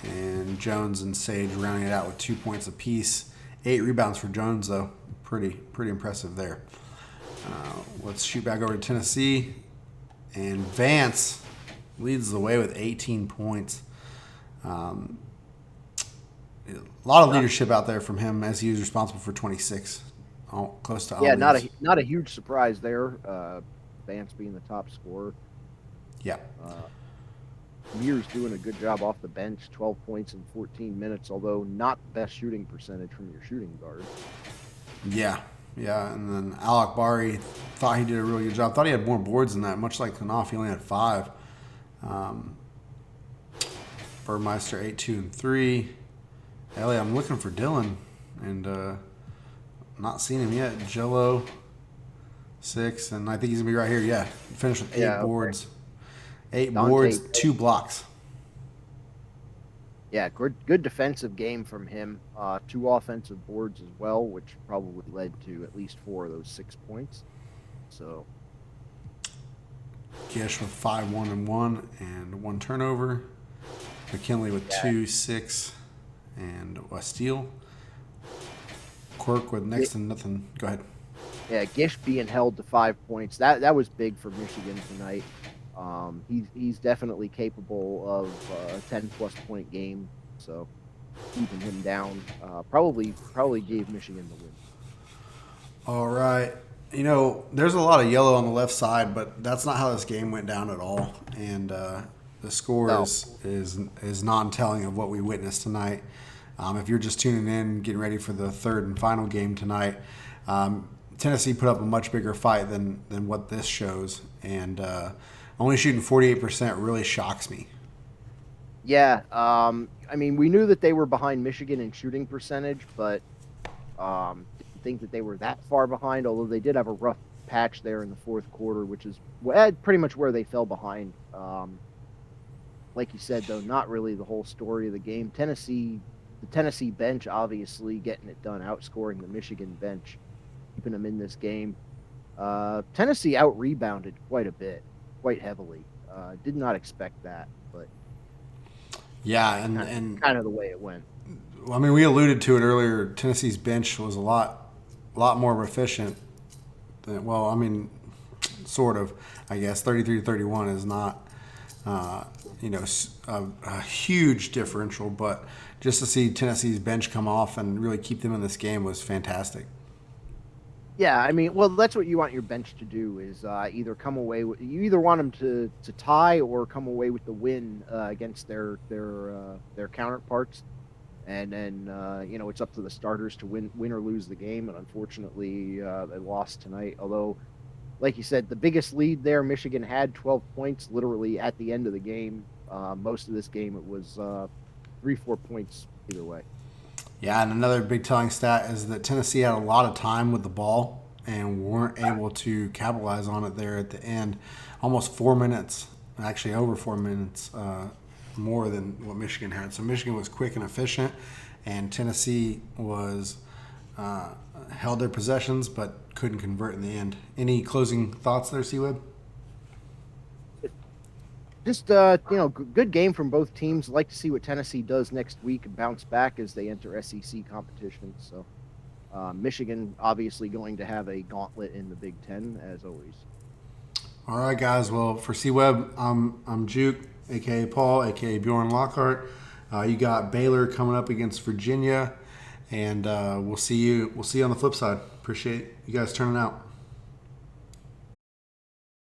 and Jones and Sage rounding it out with 2 points apiece. 8 rebounds for Jones, though. Pretty impressive there. Let's shoot back over to Tennessee, and Vance leads the way with 18 points. A lot of leadership out there from him as he was responsible for 26, close to. Yeah, not a huge surprise there. Vance being the top scorer. Yeah. Mears doing a good job off the bench, 12 points in 14 minutes, although not the best shooting percentage from your shooting guard. Yeah, and then Alec Bari thought he did a really good job. Thought he had more boards than that, much like Knopf, he only had 5. Burmeister 8-2-3. Ellie, I'm looking for Dylan, and Not seen him yet. Jello, 6, and I think he's going to be right here. Yeah, finished with 8 Yeah, okay. boards. 8 Dante. boards, 2 blocks. Yeah, good defensive game from him. 2 offensive boards as well, which probably led to at least 4 of those 6 points. So Gish with 5, 1, and 1, and 1 turnover. McKinley with 2, 6, and a steal. Quirk with next to nothing. Go ahead. yeah, Gish being held to 5 points. That was big for Michigan tonight. He's definitely capable of a 10-plus point game. So keeping him down probably gave Michigan the win. All right. You know, there's a lot of yellow on the left side, but that's not how this game went down at all. And the score No. is non-telling of what we witnessed tonight. If you're just tuning in, getting ready for the third and final game tonight, Tennessee put up a much bigger fight than what this shows. And only shooting 48% really shocks me. Yeah, I mean, we knew that they were behind Michigan in shooting percentage, but didn't think that they were that far behind, although they did have a rough patch there in the fourth quarter, which is pretty much where they fell behind. Like you said, though, not really the whole story of the game. The Tennessee bench obviously getting it done, outscoring the Michigan bench, keeping them in this game. Tennessee out-rebounded quite a bit, quite heavily. Did not expect that, but Yeah, and kind of the way it went. I mean, we alluded to it earlier. Tennessee's bench was a lot more efficient. Well, I mean, sort of. I guess 33 to 31 is not, a huge differential, but just to see Tennessee's bench come off and really keep them in this game was fantastic. Yeah, I mean, well, that's what you want your bench to do is either come away with you either want them to tie or come away with the win against their counterparts, and then it's up to the starters to win or lose the game. And unfortunately, they lost tonight. Although, like you said, the biggest lead there, Michigan had 12 points literally at the end of the game. Most of this game, it was 3-4 points either way. Yeah, and another big telling stat is that Tennessee had a lot of time with the ball and weren't able to capitalize on it there at the end. Almost 4 minutes, actually over 4 minutes, more than what Michigan had. So Michigan was quick and efficient, and Tennessee was held their possessions but couldn't convert in the end. Any closing thoughts there, C-Web? Just good game from both teams. Like to see what Tennessee does next week and bounce back as they enter SEC competition. So Michigan obviously going to have a gauntlet in the Big Ten as always. All right, guys. Well, for C-Web, I'm Juke, aka Paul, aka Bjorn Lockhart. You got Baylor coming up against Virginia, and we'll see you on the flip side. Appreciate you guys turning out.